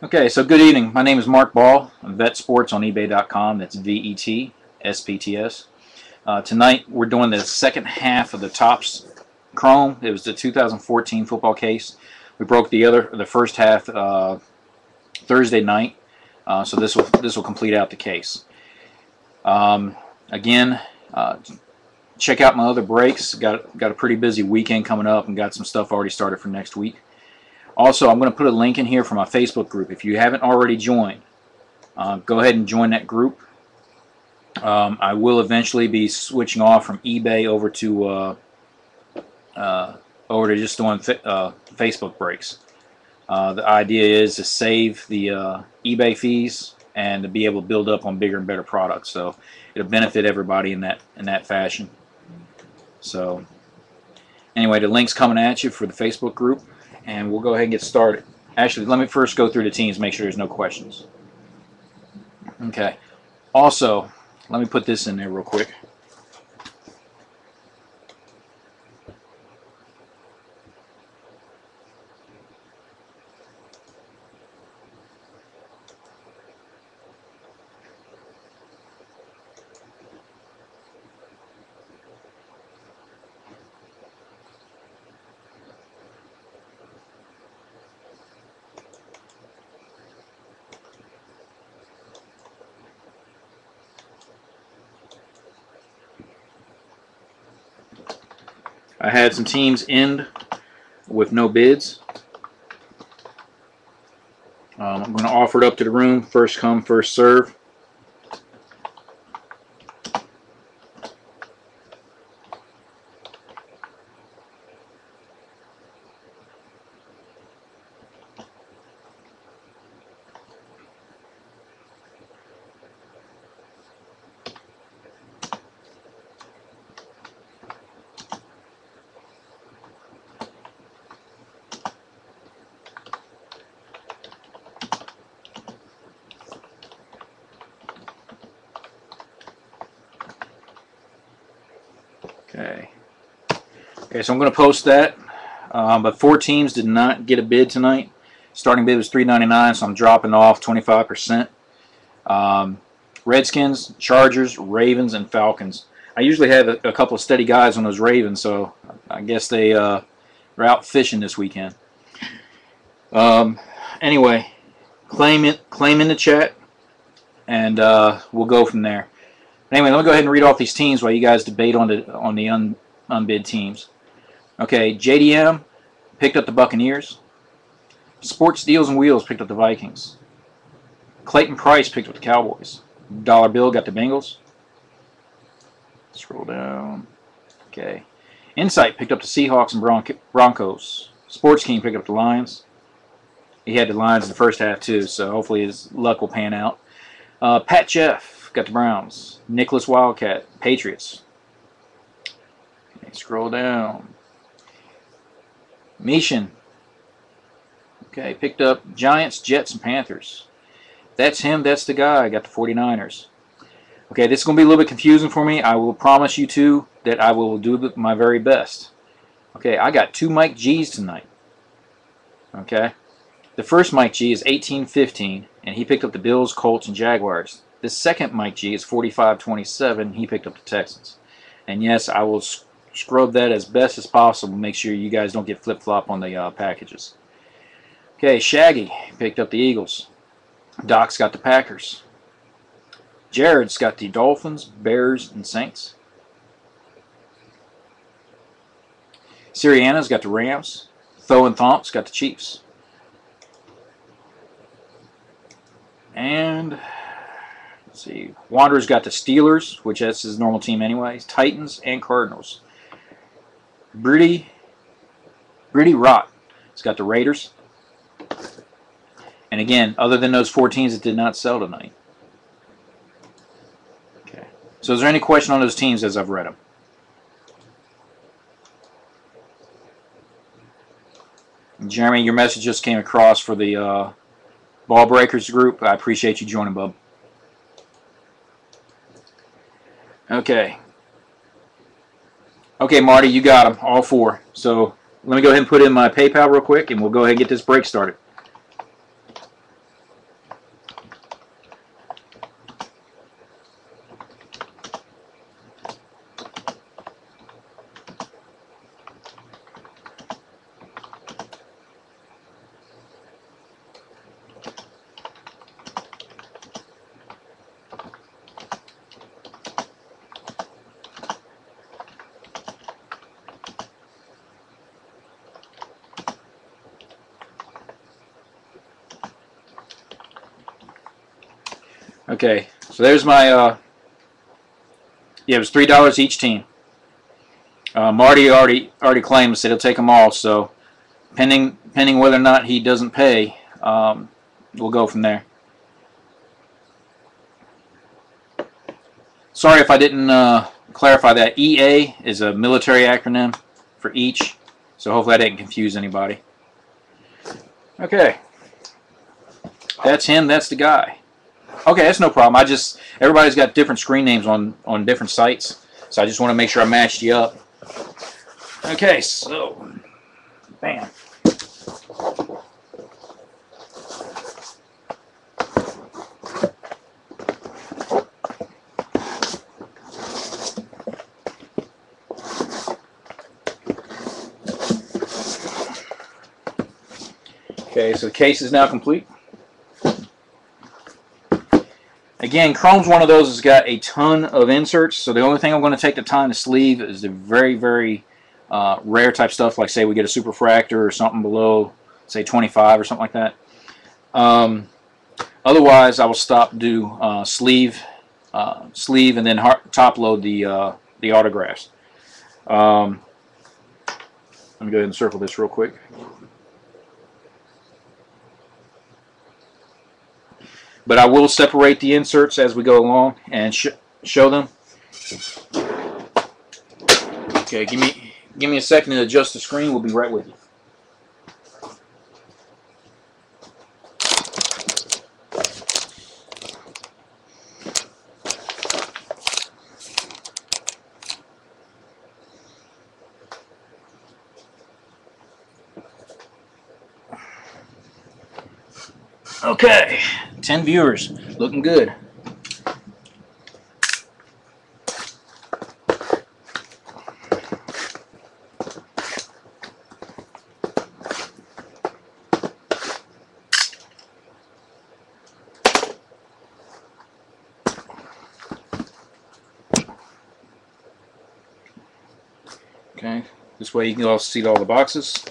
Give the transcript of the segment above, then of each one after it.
Okay, so good evening. My name is Mark Ball. I'm Vet Sports on eBay.com. That's VETSPTS. Tonight we're doing the second half of the Topps Chrome. It was the 2014 football case. We broke the first half Thursday night, so this will complete out the case. Again, check out my other breaks. Got a pretty busy weekend coming up and got some stuff already started for next week. Also, I'm going to put a link in here for my Facebook group. If you haven't already joined, go ahead and join that group. I will eventually be switching off from eBay over to just doing Facebook breaks. The idea is to save the eBay fees and to be able to build up on bigger and better products. So it'll benefit everybody in that fashion. So anyway, the link's coming at you for the Facebook group. And we'll go ahead and get started. Actually, let me first go through the teams, make sure there's no questions. Okay. Also, let me put this in there real quick. I had some teams end with no bids. I'm going to offer it up to the room. First come, first serve. Okay, so I'm going to post that, but 4 teams did not get a bid tonight. Starting bid was $3.99, so I'm dropping off 25%. Redskins, Chargers, Ravens, and Falcons. I usually have a couple of steady guys on those Ravens, so I guess they are out fishing this weekend. Anyway, claim in the chat, and we'll go from there. Anyway, let me go ahead and read off these teams while you guys debate on the unbid teams. Okay, JDM picked up the Buccaneers. Sports Deals and Wheels picked up the Vikings. Clayton Price picked up the Cowboys. Dollar Bill got the Bengals. Scroll down. Okay. Insight picked up the Seahawks and Broncos. Sports King picked up the Lions. He had the Lions in the first half too, so hopefully his luck will pan out. Pat Jeff got the Browns. Nicholas Wildcat, Patriots. Okay, scroll down. Mishan. Okay, picked up Giants, Jets, and Panthers. That's him, that's the guy. I got the 49ers. Okay, this is going to be a little bit confusing for me. I will promise you two that I will do my very best. Okay, I got 2 Mike G's tonight. Okay. The first Mike G is 1815, and he picked up the Bills, Colts, and Jaguars. The second Mike G is 4527. He picked up the Texans. And yes, I will scrub that as best as possible. Make sure you guys don't get flip-flop on the packages. Okay, Shaggy picked up the Eagles. Doc's got the Packers. Jared's got the Dolphins, Bears, and Saints. Siriana's got the Rams. Tho and Thomp's got the Chiefs. And let's see, Wanderer's got the Steelers, which that's his normal team anyways. Titans and Cardinals. Britty Rot has got the Raiders. And again, other than those 4 teams that did not sell tonight. Okay. So is there any question on those teams as I've read them? Jeremy, your message just came across for the Ball Breakers group. I appreciate you joining, bub. Okay. Okay, Marty, you got them, all 4. So let me go ahead and put in my PayPal real quick, and we'll go ahead and get this break started. Okay, so there's my, yeah, it was $3 each team. Marty already claimed, said he'll take them all, so pending whether or not he doesn't pay, we'll go from there. Sorry if I didn't clarify that. EA is a military acronym for each, so hopefully I didn't confuse anybody. Okay, that's him, that's the guy. Okay, that's no problem. Everybody's got different screen names on different sites, so I just want to make sure I matched you up. Okay, so, bam. Okay, so the case is now complete. Again, Chrome's one of those that's got a ton of inserts, so the only thing I'm going to take the time to sleeve is the very, very rare type stuff, like say we get a superfractor or something below, say 25 or something like that. Otherwise, I will stop, do sleeve, and then top load the autographs. Let me go ahead and circle this real quick. But I will separate the inserts as we go along and show them. Okay, give me a second to adjust the screen. We'll be right with you. Okay, 10 viewers, looking good. Okay, this way you can all see all the boxes.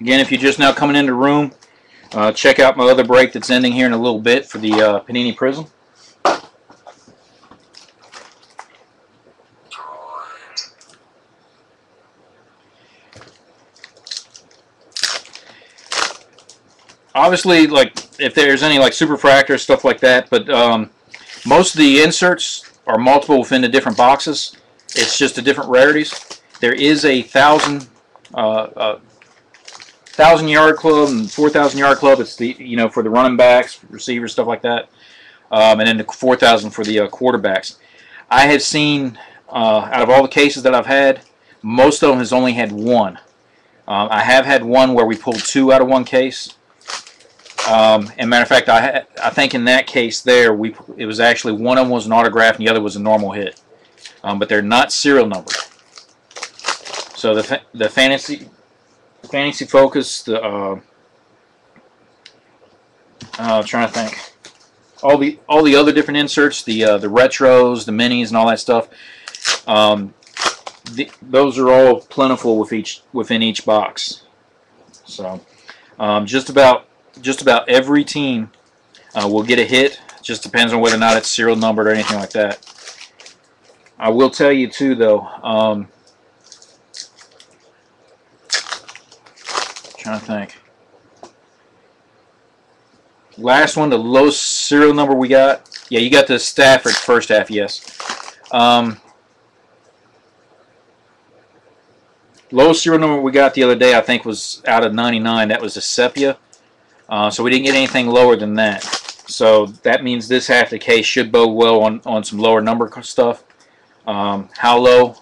Again, if you're just now coming into the room, check out my other break that's ending here in a little bit for the Panini Prism. Obviously, like if there's any like superfractor stuff like that, but most of the inserts are multiple within the different boxes. It's just the different rarities. There is a 1,000-yard club and 4,000-yard club. It's the for the running backs, receivers, stuff like that, and then the 4,000 for the quarterbacks. I have seen out of all the cases that I've had, most of them has only had one. I have had one where we pulled two out of one case. And matter of fact, I think in that case there, it was actually one of them was an autograph and the other was a normal hit. But they're not serial numbered. So the Fantasy Focus, the trying to think, all the other different inserts, the retros, the minis, and all that stuff. Those are all plentiful within each box. So just about every team will get a hit. Just depends on whether or not it's serial numbered or anything like that. I will tell you too, though. Trying to think. Last one, the lowest serial number we got. Yeah, you got the Stafford first half. Yes. Lowest serial number we got the other day, I think, was out of 99. That was a Sepia. So we didn't get anything lower than that. So that means this half of the case should bode well on some lower number stuff. How low?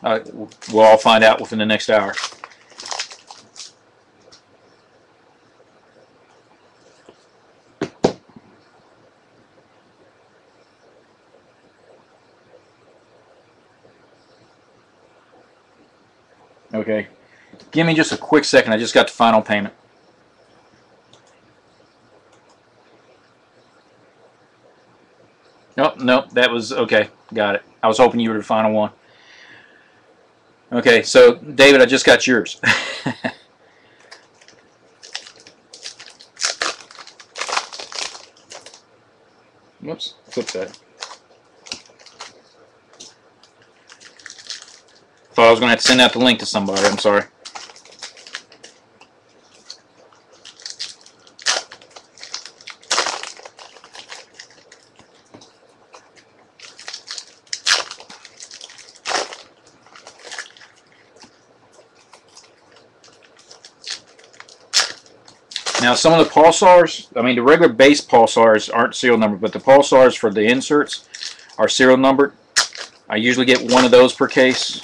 We'll all find out within the next hour. Okay. Give me just a quick second. I just got the final payment. Nope, that was okay. Got it. I was hoping you were the final one. Okay, so David, I just got yours. Whoops, flip that. Thought I was going to have to send out the link to somebody. I'm sorry. Now, some of the pulsars, I mean, the regular base pulsars aren't serial numbered, but the pulsars for the inserts are serial numbered. I usually get one of those per case.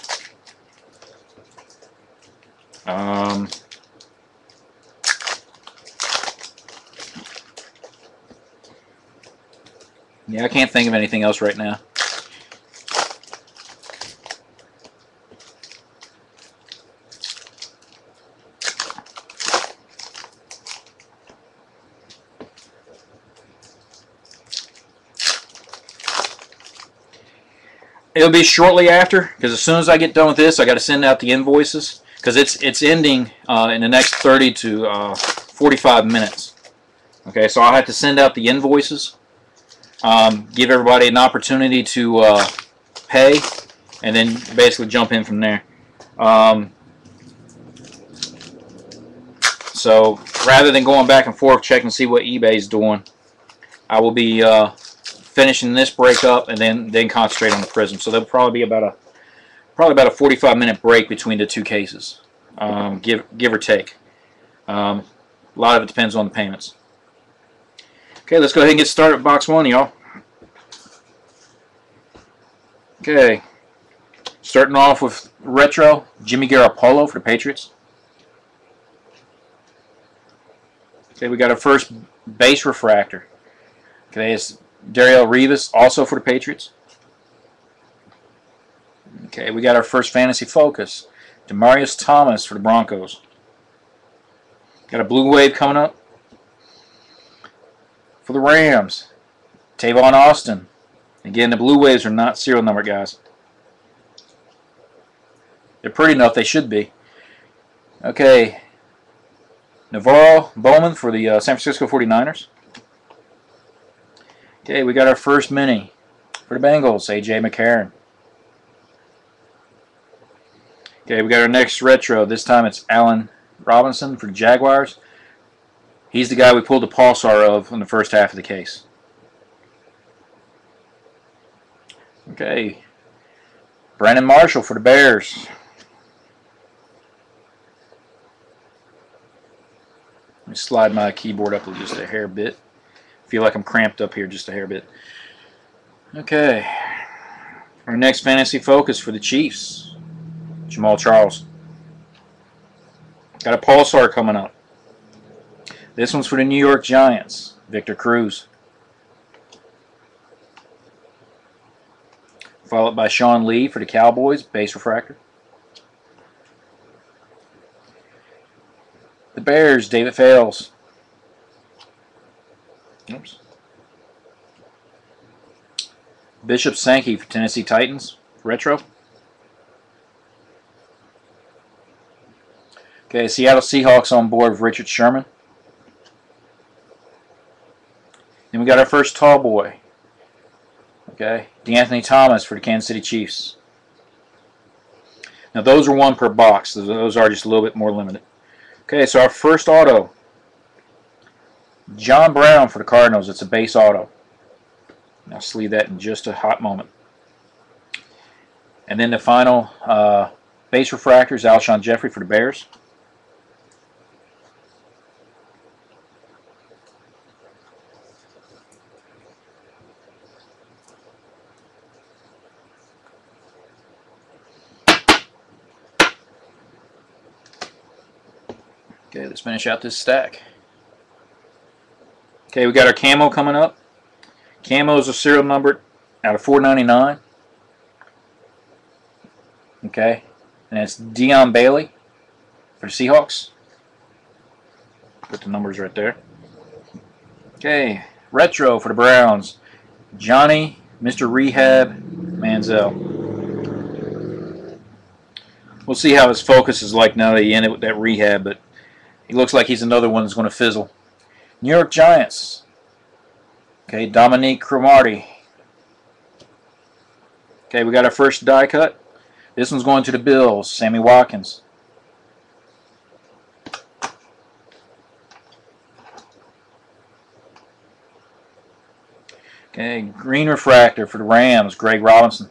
Yeah, I can't think of anything else right now. It'll be shortly after, because as soon as I get done with this, I got to send out the invoices, because it's ending in the next 30 to 45 minutes. Okay, so I'll have to send out the invoices, give everybody an opportunity to pay, and then basically jump in from there. So rather than going back and forth checking to see what eBay's doing, I will be finishing this break up and then concentrate on the Prism. So there'll probably be about a 45-minute break between the two cases, give or take. A lot of it depends on the payments. Okay, let's go ahead and get started with box one, y'all. Okay, starting off with retro, Jimmy Garoppolo for the Patriots. Okay, we got our first base refractor. Okay, it's Darrelle Revis, also for the Patriots. Okay, we got our first fantasy focus, Demaryius Thomas for the Broncos. Got a blue wave coming up for the Rams, Tavon Austin. Again, the blue waves are not serial number, guys. They're pretty enough, they should be. Okay, Navarro Bowman for the San Francisco 49ers. Okay, we got our first mini for the Bengals, A.J. McCarron. Okay, we got our next retro. This time it's Allen Robinson for the Jaguars. He's the guy we pulled the pulsar of in the first half of the case. Okay, Brandon Marshall for the Bears. Let me slide my keyboard up just a hair bit. Feel like I'm cramped up here just a hair bit. Okay, our next fantasy focus for the Chiefs, Jamal Charles. Got a pulsar coming up. This one's for the New York Giants, Victor Cruz. Followed by Sean Lee for the Cowboys, base refractor. The Bears, David Fales. Oops. Bishop Sankey for Tennessee Titans, retro. Okay, Seattle Seahawks on board with Richard Sherman. Then we got our first tall boy. Okay, DeAnthony Thomas for the Kansas City Chiefs. Now those are one per box. Those are just a little bit more limited. Okay, so our first auto, John Brown for the Cardinals. It's a base auto. I'll sleeve that in just a hot moment. And then the final base refractor is Alshon Jeffrey for the Bears. Okay, let's finish out this stack. Okay, we got our camo coming up. Camos are serial numbered out of 499. Okay, and it's Dion Bailey for the Seahawks. Put the numbers right there. Okay, retro for the Browns, Johnny, Mr. Rehab, Manziel. We'll see how his focus is like now that he ended with that rehab, but he looks like he's another one that's going to fizzle. New York Giants. Okay, Dominique Cromartie. Okay, we got our first die cut. This one's going to the Bills, Sammy Watkins. Okay, green refractor for the Rams, Greg Robinson.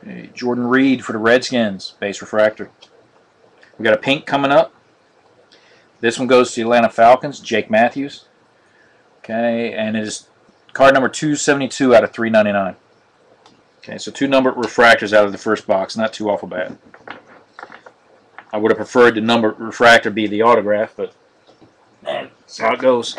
Okay, Jordan Reed for the Redskins, base refractor. We got a pink coming up. This one goes to the Atlanta Falcons, Jake Matthews. Okay, and it is card number 272 out of 399. Okay, so 2 numbered refractors out of the first box, not too awful bad. I would have preferred the numbered refractor be the autograph, but that's how it goes.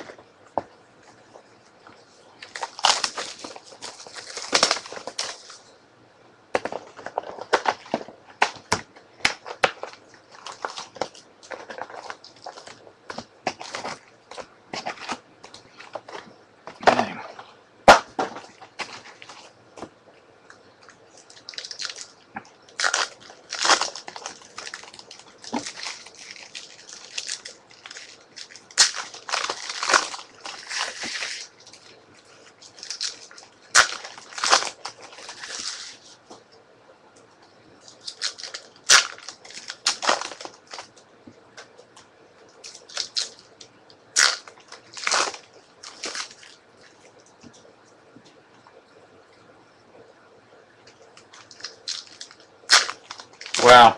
Wow.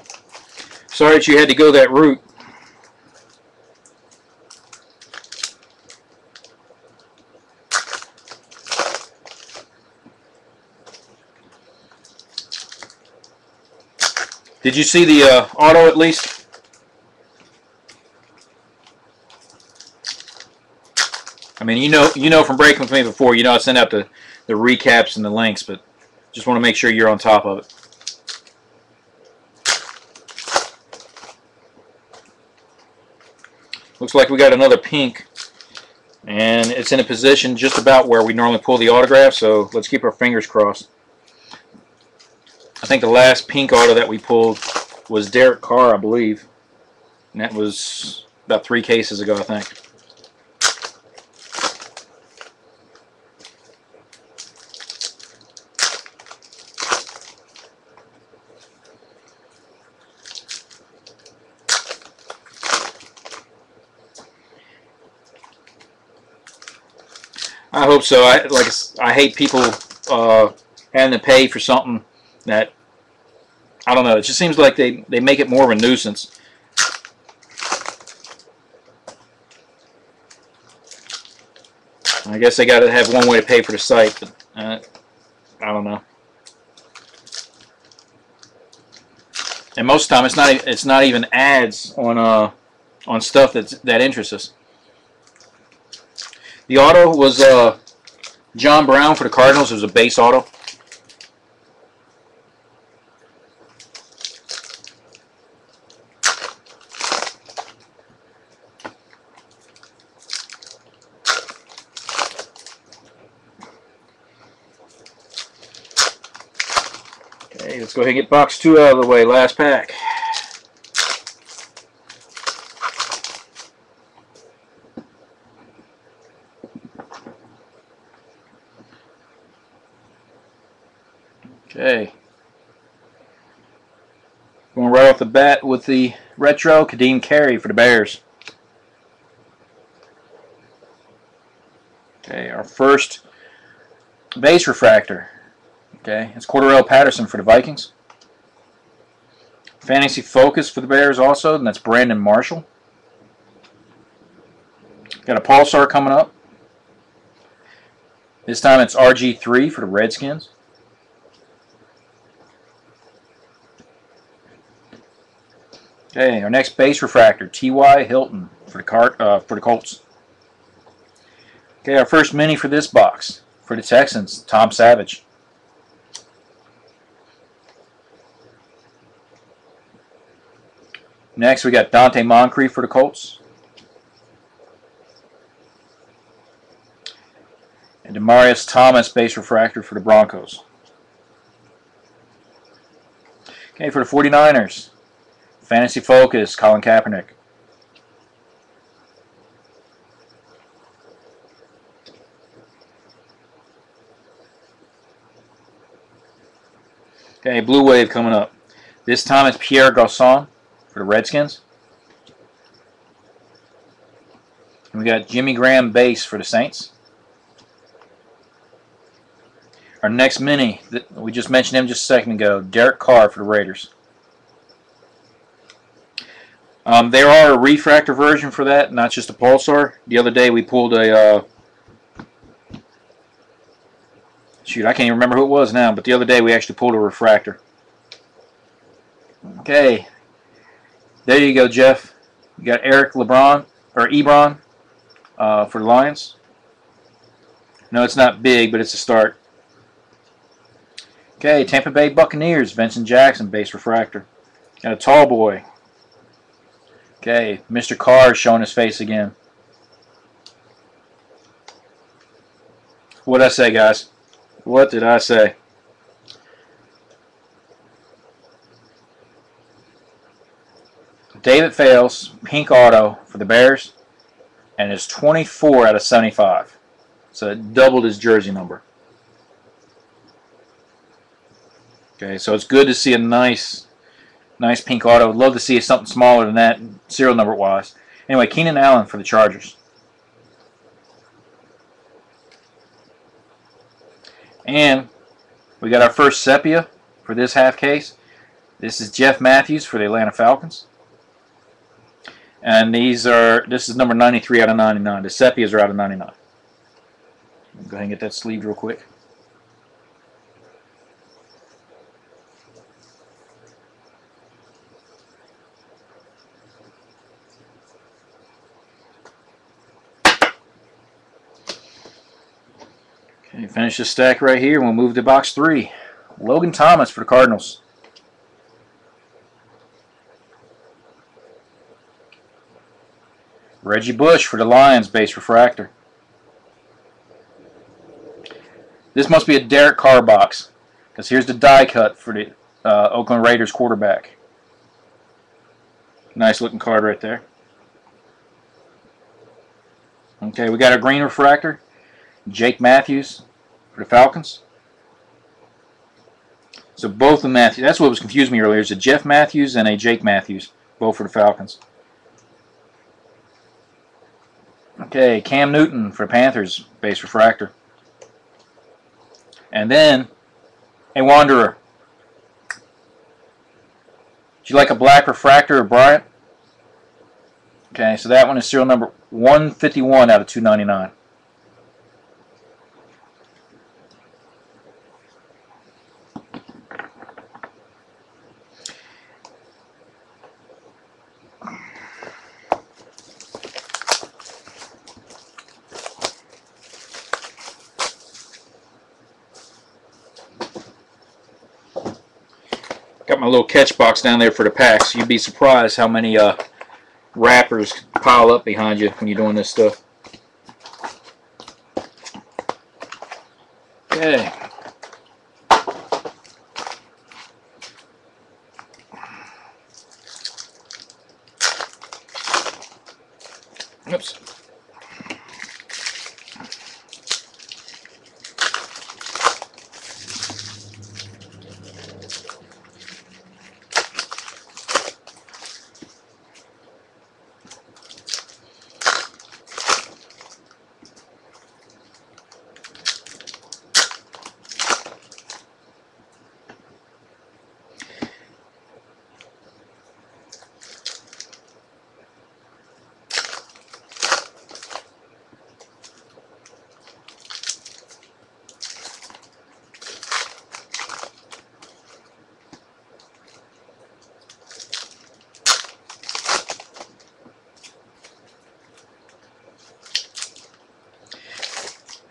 Sorry that you had to go that route. Did you see the auto at least? I mean, you know from breaking with me before, you know I send out the recaps and the links, but just want to make sure you're on top of it. Looks like we got another pink, and it's in a position just about where we normally pull the autograph, so let's keep our fingers crossed. I think the last pink auto that we pulled was Derek Carr, I believe, and that was about 3 cases ago, I think. I hope so. I hate people having to pay for something that, I don't know, it just seems like they make it more of a nuisance. I guess they got to have one way to pay for the site, but I don't know. And most of the time, it's not even ads on stuff that interests us. The auto was John Brown for the Cardinals. It was a base auto. Okay, let's go ahead and get box 2 out of the way. Last pack. Okay. Going right off the bat with the retro, Kadeem Carey for the Bears. Okay, our first base refractor. Okay, it's Cordarrelle Patterson for the Vikings. Fantasy Focus for the Bears also, and that's Brandon Marshall. Got a Pulsar coming up. This time it's RG3 for the Redskins. Okay, our next base refractor, T.Y. Hilton for the Colts. Okay, our first mini for this box for the Texans, Tom Savage. Next, we got Dante Moncrief for the Colts. And Demaryius Thomas, base refractor for the Broncos. Okay, for the 49ers, Fantasy Focus, Colin Kaepernick. Okay, Blue Wave coming up. This time it's Pierre Garçon for the Redskins. And we got Jimmy Graham base for the Saints. Our next mini, we just mentioned him just a second ago, Derek Carr for the Raiders. There are a refractor version for that, not just a pulsar. The other day we pulled a, shoot, I can't even remember who it was now, but the other day we actually pulled a refractor. Okay, there you go, Jeff. You got Eric Ebron for the Lions. No, it's not big, but it's a start. Okay, Tampa Bay Buccaneers, Vincent Jackson, base refractor. Got a tall boy. Okay, Mr. Carr showing his face again. What did I say, guys? What did I say? David Fales, pink auto for the Bears, and it's 24 out of 75. So it doubled his jersey number. Okay, so it's good to see a nice pink auto. I'd love to see something smaller than that, serial number wise. Anyway, Keenan Allen for the Chargers. And we got our first sepia for this half case. This is Jeff Matthews for the Atlanta Falcons. And this is number 93 out of 99. The sepias are out of 99. Go ahead and get that sleeved real quick. Okay, finish this stack right here and we'll move to box 3. Logan Thomas for the Cardinals. Reggie Bush for the Lions, base refractor. This must be a Derek Carr box, because here's the die cut for the Oakland Raiders quarterback. Nice looking card right there. Okay, we got a green refractor. Jake Matthews for the Falcons. So both of Matthews, that's what was confusing me earlier, is a Jeff Matthews and a Jake Matthews, both for the Falcons. Okay, Cam Newton for Panthers, base refractor. And then, a Wanderer. Would you like a black refractor, Bryant? Okay, so that one is serial number 151 out of 299. Got my little catch box down there for the packs. You'd be surprised how many wrappers pile up behind you when you're doing this stuff. Okay. Oops.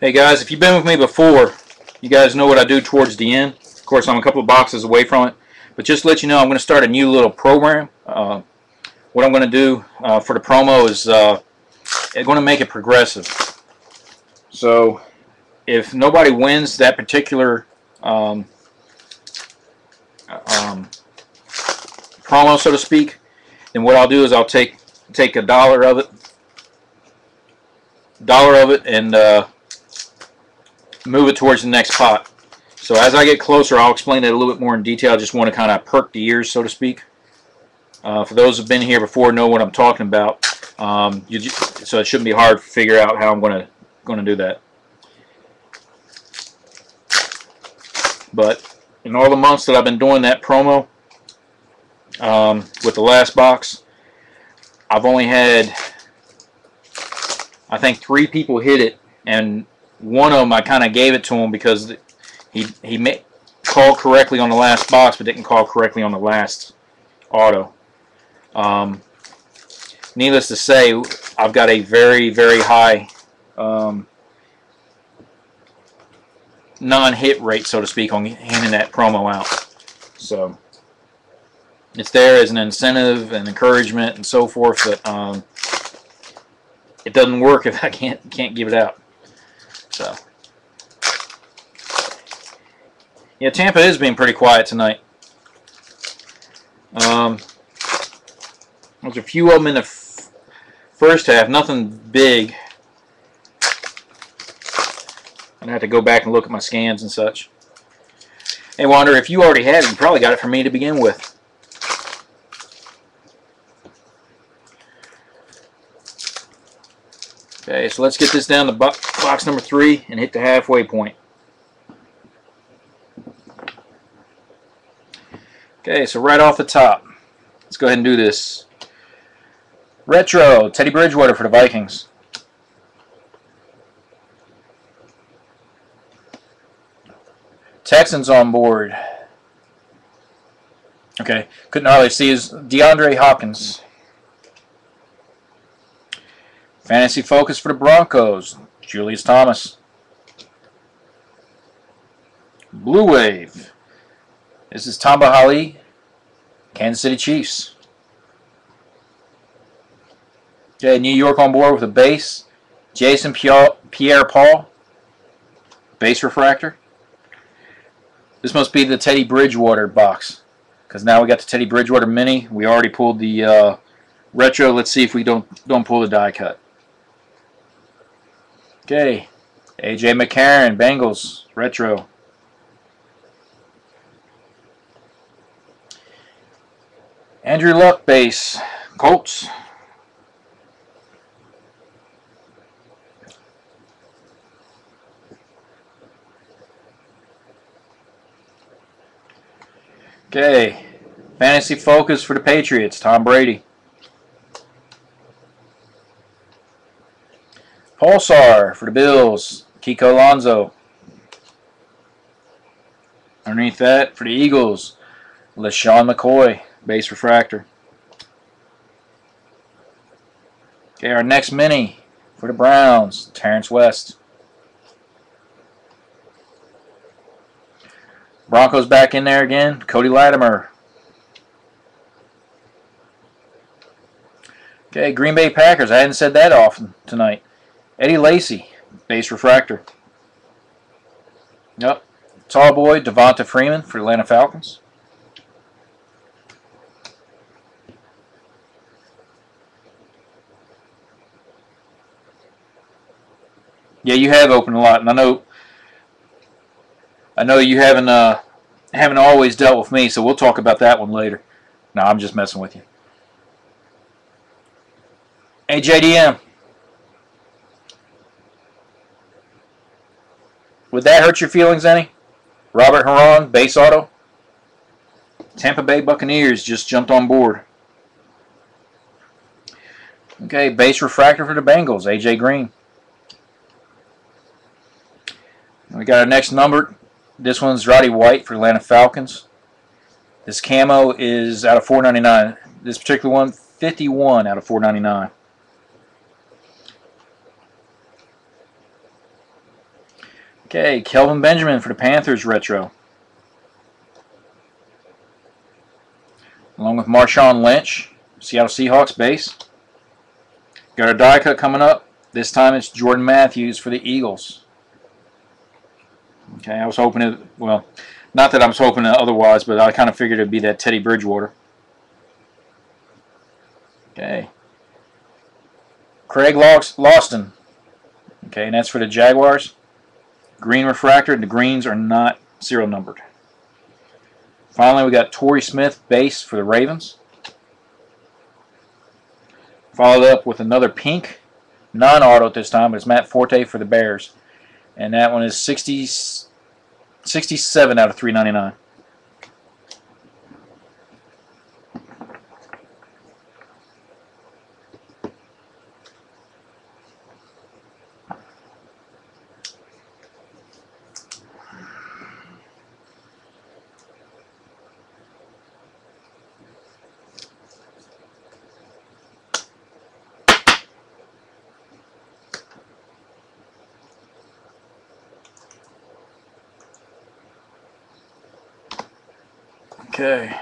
Hey guys, if you've been with me before, you guys know what I do towards the end. Of course, I'm a couple of boxes away from it. But just to let you know, I'm going to start a new little program. What I'm going to do for the promo is I'm going to make it progressive. So if nobody wins that particular promo, so to speak, then what I'll do is I'll take $1 of it, and move it towards the next pot. So as I get closer, I'll explain that a little bit more in detail. I just want to kind of perk the ears, so to speak. For those who've been here before, know what I'm talking about. So it shouldn't be hard to figure out how I'm going to do that. But in all the months that I've been doing that promo with the last box, I've only had, I think, 3 people hit it, and one of them I kind of gave it to him because he called correctly on the last box but didn't call correctly on the last auto. Needless to say, I've got a very, very high non-hit rate, so to speak, on handing that promo out. So it's there as an incentive and encouragement and so forth, but it doesn't work if I can't give it out. So yeah, Tampa is being pretty quiet tonight. There's a few of them in the first half, nothing big. I'd have to go back and look at my scans and such. Hey, Wander, if you already had it, you probably got it from me to begin with. Okay, so let's get this down to box number 3 and hit the halfway point. Okay, so right off the top, let's go ahead and do this. Retro, Teddy Bridgewater for the Vikings. Texans on board. Okay, couldn't hardly see his DeAndre Hopkins. Fantasy Focus for the Broncos, Julius Thomas. Blue Wave. This is Tamba Hali, Kansas City Chiefs. Okay, New York on board with a base. Jason Pierre-Paul, base refractor. This must be the Teddy Bridgewater box, because now we got the Teddy Bridgewater mini. We already pulled the retro. Let's see if we don't pull the die cut. Okay, AJ McCarron, Bengals retro. Andrew Luck base, Colts. Okay, Fantasy Focus for the Patriots, Tom Brady. Pulsar for the Bills, Kiko Alonso. Underneath that, for the Eagles, LaShawn McCoy, base refractor. Okay, our next mini for the Browns, Terrence West. Broncos back in there again, Cody Latimer. Okay, Green Bay Packers, I hadn't said that often tonight. Eddie Lacy, base refractor. Yep, tall boy, Devonta Freeman for the Atlanta Falcons. Yeah, you have opened a lot, and I know you haven't always dealt with me, so we'll talk about that one later. No, I'm just messing with you. Hey, JDM. Would that hurt your feelings any? Robert Huron, base auto. Tampa Bay Buccaneers just jumped on board. Okay, base refractor for the Bengals, AJ Green. We got our next number. This one's Roddy White for Atlanta Falcons. This camo is out of $4.99. This particular one, 51 out of $4.99. Okay, Kelvin Benjamin for the Panthers retro. Along with Marshawn Lynch, Seattle Seahawks base. Got our die cut coming up. This time it's Jordan Matthews for the Eagles. Okay, I was hoping it, well, not that I was hoping otherwise, but I kind of figured it'd be that Teddy Bridgewater. Okay. Craig Lawson. Okay, and that's for the Jaguars. Green refractor, and the greens are not serial numbered. Finally, we got Torrey Smith, base for the Ravens. Followed up with another pink, non-auto at this time, but it's Matt Forte for the Bears. And that one is 67 out of 399. Okay.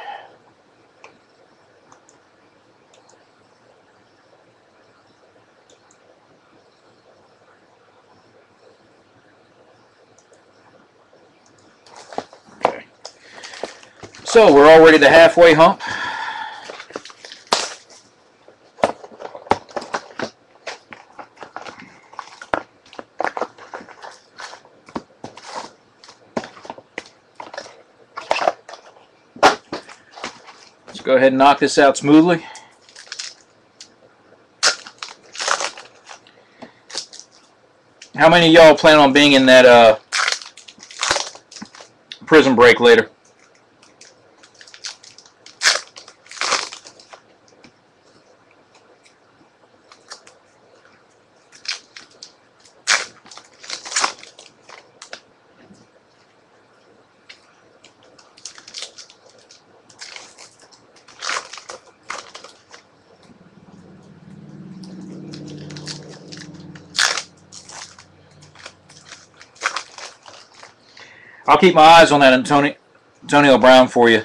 Okay. So we're already the halfway hump. Go ahead and knock this out smoothly. How many of y'all plan on being in that prison break later? I'll keep my eyes on that Antonio Brown for you.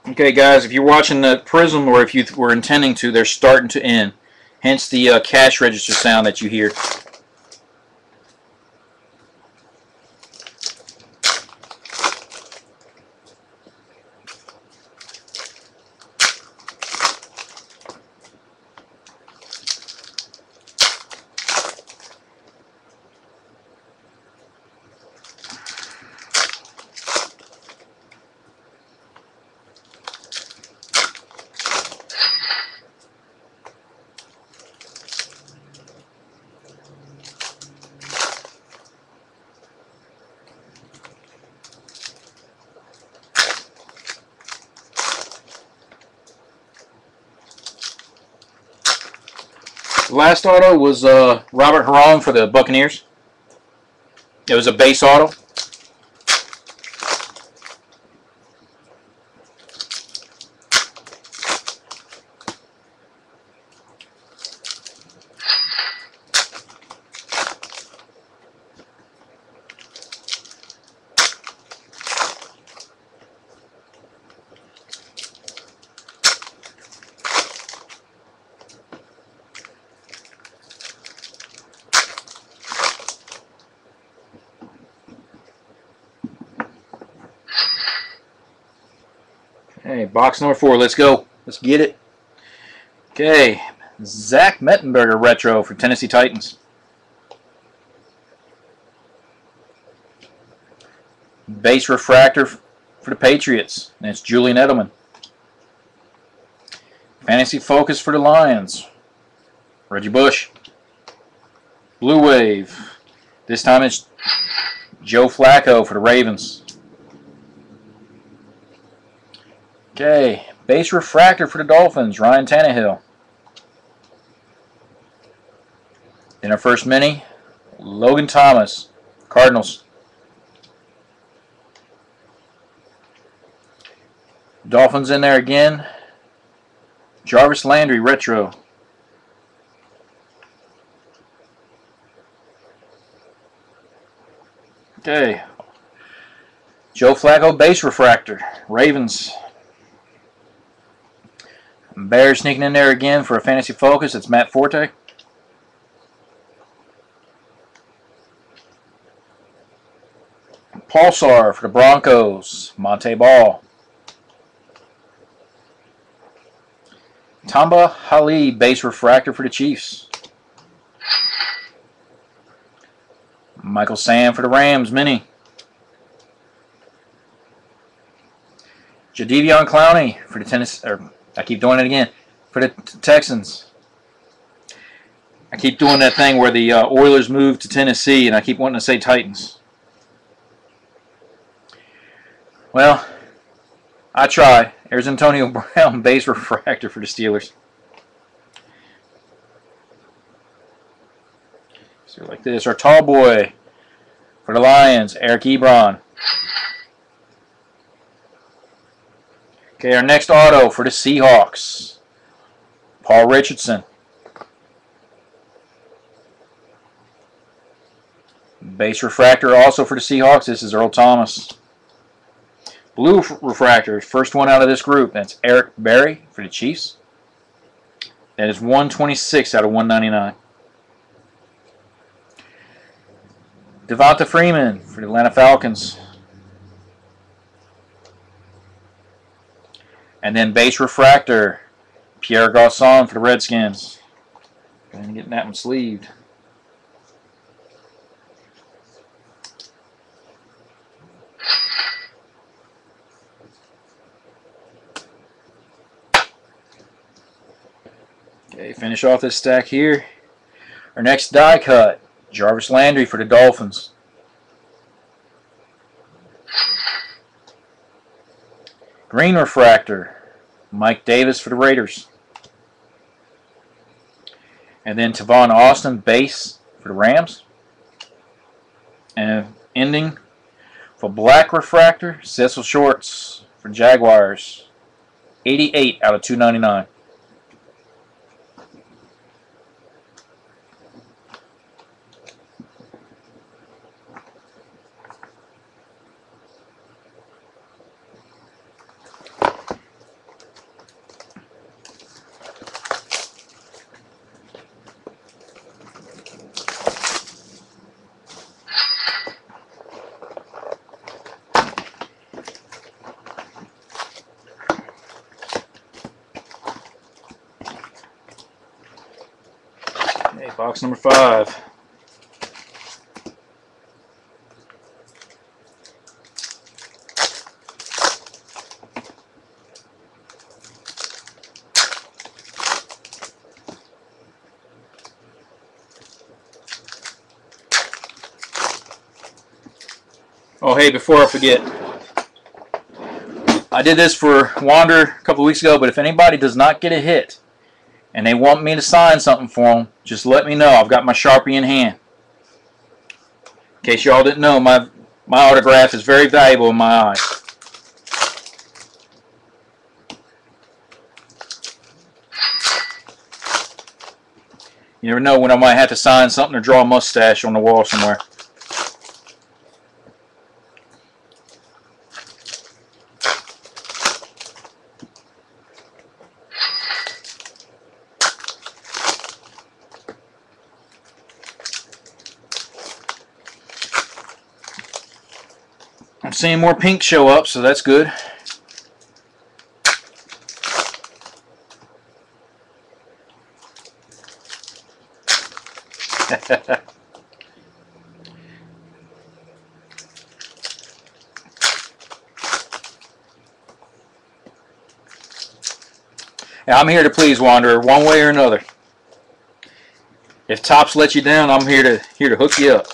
Okay, guys, if you're watching the Prism, or if you were intending to, they're starting to end. Hence the cash register sound that you hear. The last auto was Robert Herron for the Buccaneers. It was a base auto. Okay, box number 4. Let's go. Let's get it. Okay, Zach Mettenberger retro for Tennessee Titans. Base refractor for the Patriots. And it's Julian Edelman. Fantasy focus for the Lions. Reggie Bush. Blue Wave. This time it's Joe Flacco for the Ravens. Okay, base refractor for the Dolphins, Ryan Tannehill. In our first mini, Logan Thomas, Cardinals. Dolphins in there again. Jarvis Landry, retro. Okay. Joe Flacco base refractor. Ravens. Bears sneaking in there again for a fantasy focus. It's Matt Forte. Pulsar for the Broncos. Monte Ball. Tamba Hali base refractor for the Chiefs. Michael Sam for the Rams mini. Jadeveon Clowney for the Tennessee. I keep doing it again for the Texans. I keep doing that thing where the Oilers moved to Tennessee, and I keep wanting to say Titans. Well, I try. There's Antonio Brown base refractor for the Steelers. So like this, our tall boy for the Lions, Eric Ebron. Okay, our next auto for the Seahawks, Paul Richardson. Base refractor also for the Seahawks. This is Earl Thomas. Blue refractor, first one out of this group. That's Eric Berry for the Chiefs. That is 126 out of 199. Devonta Freeman for the Atlanta Falcons. And then base refractor, Pierre Garçon for the Redskins. And getting that one sleeved. Okay, finish off this stack here. Our next die cut, Jarvis Landry for the Dolphins. Green refractor, Mike Davis for the Raiders. And then Tavon Austin, base for the Rams. And ending for black refractor, Cecil Shorts for Jaguars. 88 out of 299. Okay, box number 5. Oh, hey, before I forget, I did this for Wander a couple weeks ago, but if anybody does not get a hit and they want me to sign something for them, just let me know. I've got my Sharpie in hand. In case y'all didn't know, my autograph is very valuable in my eyes. You never know when I might have to sign something or draw a mustache on the wall somewhere. I'm seeing more pink show up, so that's good. I'm here to please, Wanderer, one way or another. If Topps let you down, I'm here to hook you up.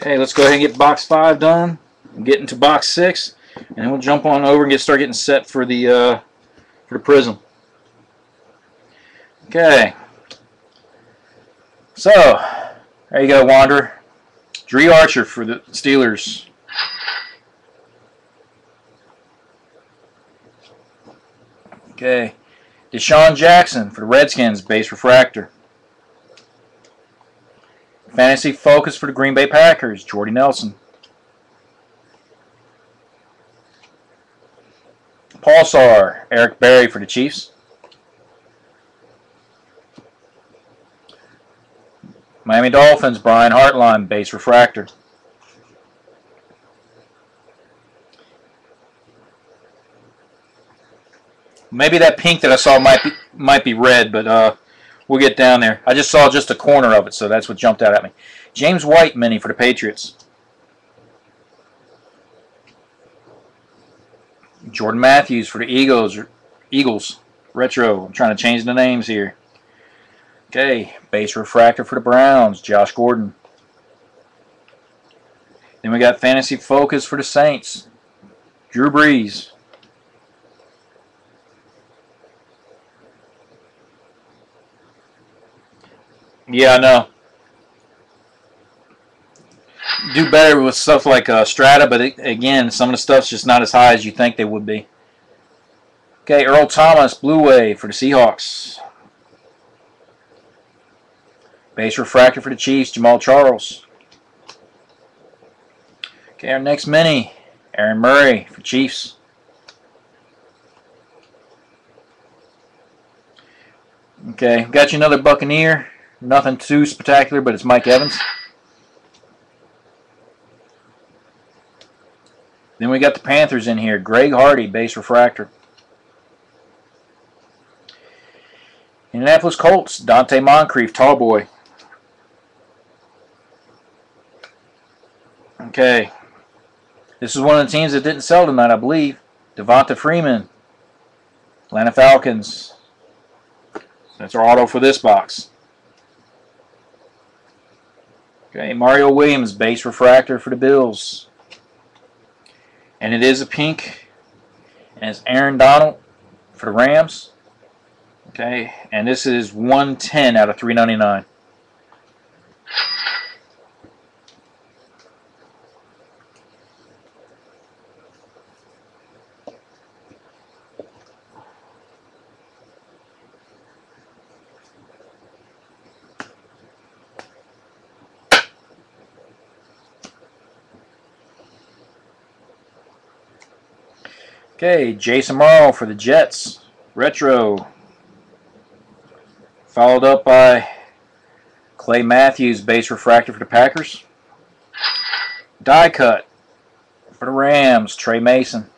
Okay, let's go ahead and get box 5 done. And get into box 6, and then we'll jump on over and start getting set for the prism. Okay. So there you go, Wanderer. Dre Archer for the Steelers. Okay. Deshaun Jackson for the Redskins, base refractor. Fantasy Focus for the Green Bay Packers, Jordy Nelson. Pulsar, Eric Berry for the Chiefs. Miami Dolphins, Brian Hartline, base refractor. Maybe that pink that I saw might be red, but we'll get down there. I just saw just a corner of it, so that's what jumped out at me. James White mini for the Patriots. Jordan Matthews for the Eagles retro. I'm trying to change the names here. Okay, base refractor for the Browns, Josh Gordon. Then we got Fantasy Focus for the Saints, Drew Brees. Yeah, I know. Do better with stuff like Strata, but again, some of the stuff's just not as high as you think they would be. Okay, Earl Thomas, Blue Wave for the Seahawks. Base refractor for the Chiefs, Jamal Charles. Okay, our next mini, Aaron Murray for Chiefs. Okay, got you another Buccaneer. Nothing too spectacular, but it's Mike Evans. Then we got the Panthers in here. Greg Hardy, base refractor. Indianapolis Colts, Dante Moncrief, tall boy. Okay. This is one of the teams that didn't sell tonight, I believe. Devonta Freeman, Atlanta Falcons. That's our auto for this box. Okay, Mario Williams, base refractor for the Bills. And it is a pink. And it's Aaron Donald for the Rams. Okay, and this is 110 out of 399. Okay, Jason Morrow for the Jets, retro. Followed up by Clay Matthews, base refractor for the Packers. Die cut for the Rams, Trey Mason.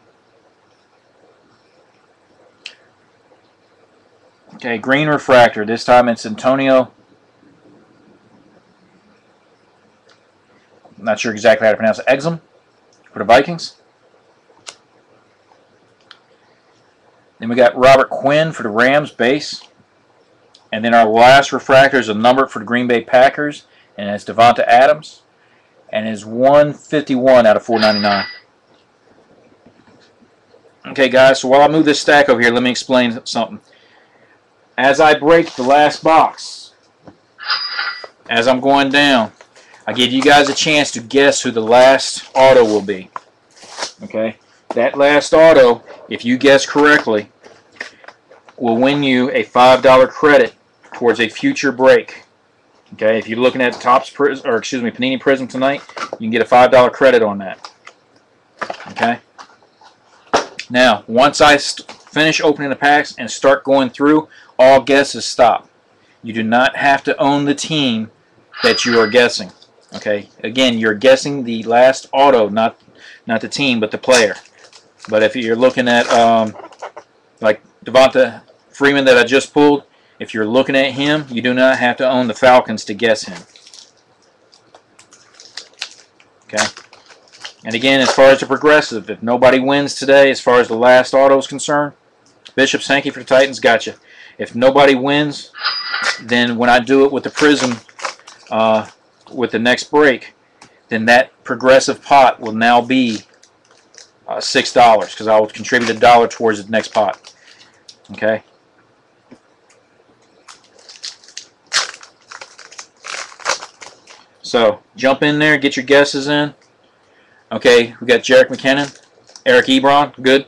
Okay, green refractor. This time it's Antonio. I'm not sure exactly how to pronounce it. Exum for the Vikings. Then we got Robert Quinn for the Rams, base. And then our last refractor is a number for the Green Bay Packers, and it's Devonta Adams, and it's 151 out of 499. Okay, guys, so while I move this stack over here, let me explain something. As I break the last box, as I'm going down, I give you guys a chance to guess who the last auto will be. Okay? That last auto, if you guess correctly, will win you a $5 credit towards a future break. Okay, if you're looking at Topps Prism, or excuse me, Panini Prism tonight, you can get a $5 credit on that. Okay. Now, once I finish opening the packs and start going through, all guesses stop. You do not have to own the team that you are guessing. Okay. Again, you're guessing the last auto, not the team, but the player. But if you're looking at like Devonta Freeman that I just pulled, if you're looking at him, you do not have to own the Falcons to guess him. Okay? And again, as far as the progressive, if nobody wins today, as far as the last auto is concerned, Bishop Sankey for the Titans, gotcha. If nobody wins, then when I do it with the Prism, with the next break, then that progressive pot will now be $6 because I will contribute $1 towards the next pot. Okay. So jump in there, get your guesses in. Okay, we got Jerick McKinnon, Eric Ebron, good.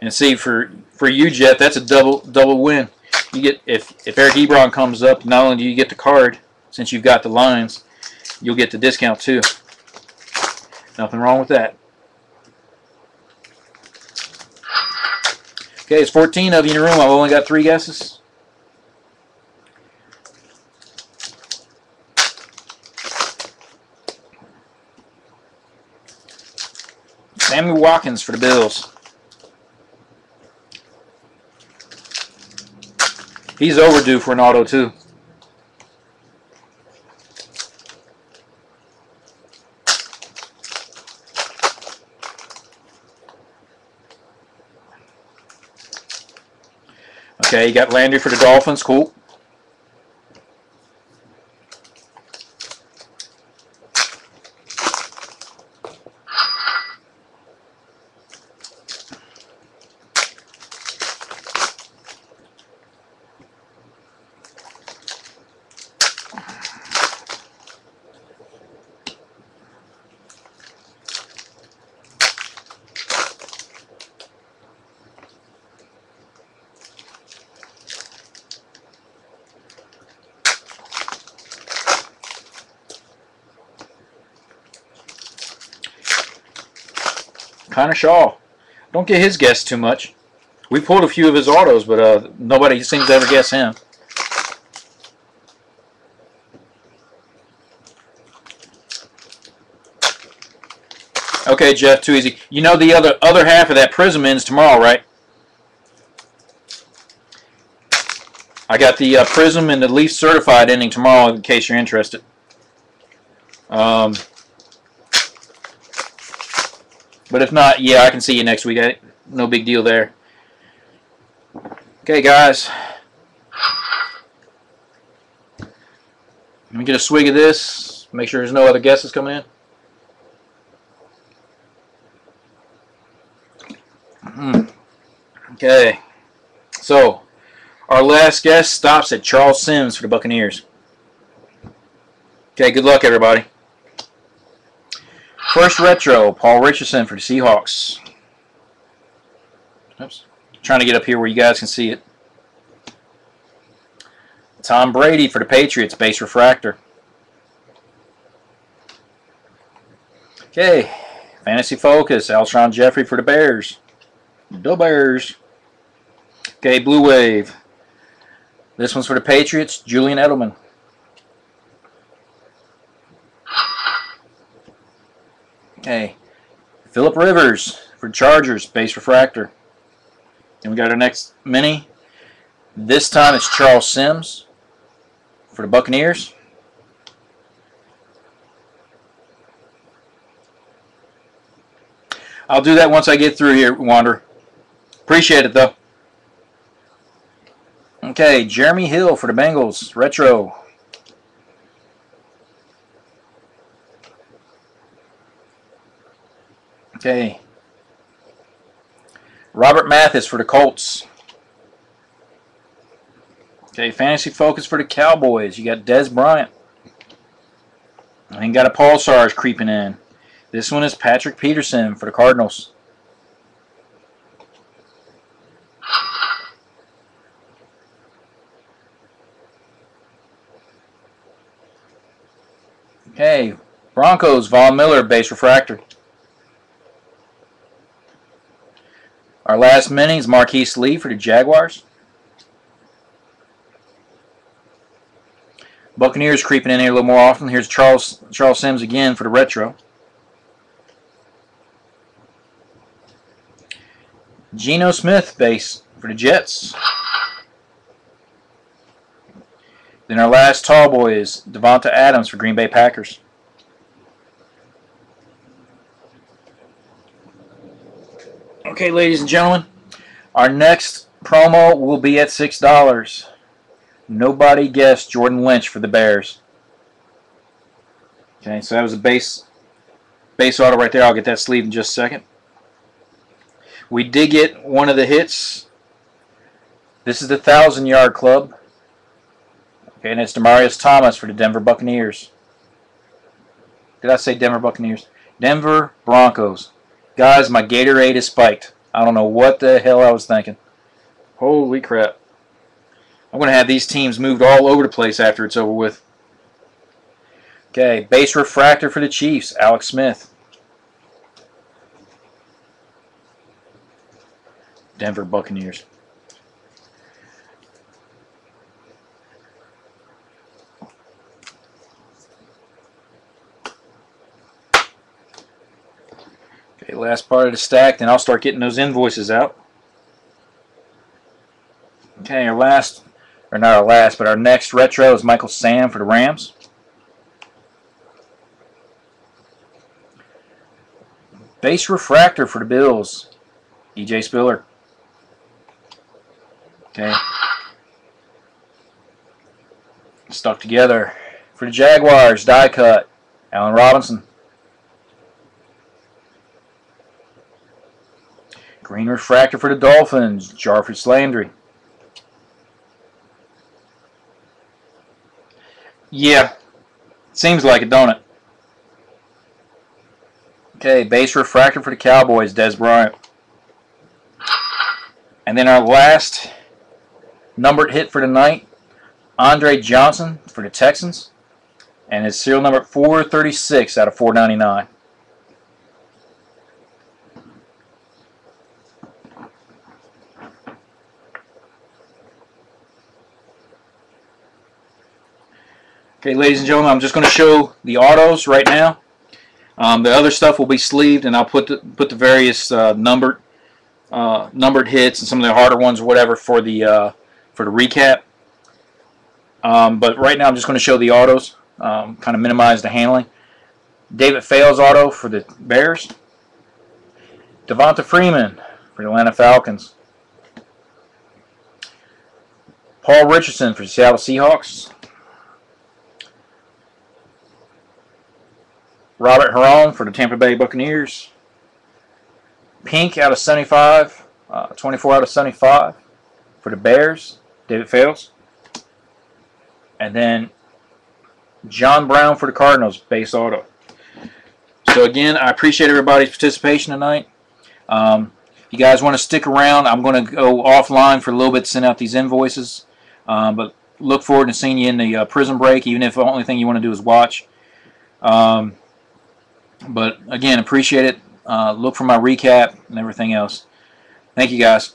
And see, for you, Jeff, that's a double win. You get if Eric Ebron comes up, not only do you get the card, since you've got the lines, you'll get the discount too. Nothing wrong with that. Okay, it's 14 of you in the room. I've only got 3 guesses. Sammy Watkins for the Bills. He's overdue for an auto too. Okay, you got Landry for the Dolphins. Cool. Connor Shaw. Don't get his guess too much. We pulled a few of his autos, but nobody seems to ever guess him. Okay, Jeff, too easy. You know the other half of that Prism ends tomorrow, right? I got the Prism and the Leaf Certified ending tomorrow in case you're interested. But if not, yeah, I can see you next week. No big deal there. Okay, guys. Let me get a swig of this. Make sure there's no other guesses coming in. Okay. So, our last guess stops at Charles Sims for the Buccaneers. Okay, good luck, everybody. First retro, Paul Richardson for the Seahawks. Oops. Trying to get up here where you guys can see it. Tom Brady for the Patriots, base refractor. Okay, Fantasy Focus, Alshon Jeffrey for the Bears. The Bears. Okay, Blue Wave. This one's for the Patriots, Julian Edelman. Okay, Phillip Rivers for Chargers, base refractor. And we got our next mini. This time it's Charles Sims for the Buccaneers. I'll do that once I get through here, Wander. Appreciate it, though. Okay, Jeremy Hill for the Bengals, retro. Okay. Robert Mathis for the Colts. Okay, Fantasy Focus for the Cowboys. You got Dez Bryant. And you got a Paul Sarge creeping in. This one is Patrick Peterson for the Cardinals. Okay, Broncos, Von Miller, base refractor. Our last mini is Marquise Lee for the Jaguars. Buccaneers creeping in here a little more often. Here's Charles Sims again for the retro. Geno Smith base for the Jets. Then our last tall boy is Devonta Adams for Green Bay Packers. Okay, ladies and gentlemen, our next promo will be at $6. Nobody guessed Jordan Lynch for the Bears. Okay, so that was a base auto right there. I'll get that sleeve in just a second. We did get one of the hits. This is the 1,000-yard club. Okay, and it's Demaryius Thomas for the Denver Buccaneers. Did I say Denver Buccaneers? Denver Broncos. Guys, my Gatorade is spiked. I don't know what the hell I was thinking. Holy crap. I'm going to have these teams moved all over the place after it's over with. Okay, base refractor for the Chiefs, Alex Smith. Denver Buccaneers. Okay, last part of the stack, then I'll start getting those invoices out. Okay, our next retro is Michael Sam for the Rams. Base refractor for the Bills, E.J. Spiller. Okay. Stuck together. For the Jaguars, die cut, Allen Robinson. Green refractor for the Dolphins, Jarvis Landry. Yeah, seems like it, don't it? Okay, base refractor for the Cowboys, Dez Bryant. And then our last numbered hit for the night, Andre Johnson for the Texans. And it's serial number 436 out of 499. Okay, ladies and gentlemen, I'm just going to show the autos right now. The other stuff will be sleeved, and I'll put the various numbered hits and some of the harder ones or whatever for the recap. But right now I'm just going to show the autos, kind of minimize the handling. David Fales auto for the Bears. Devonta Freeman for the Atlanta Falcons. Paul Richardson for the Seattle Seahawks. Robert Huron for the Tampa Bay Buccaneers. Pink out of 75, 24 out of 75 for the Bears, David Fales. And then John Brown for the Cardinals, base auto. So again, I appreciate everybody's participation tonight. If you guys want to stick around, I'm going to go offline for a little bit to send out these invoices. But look forward to seeing you in the prison break, even if the only thing you want to do is watch. But again, appreciate it. Look for my recap and everything else. Thank you, guys.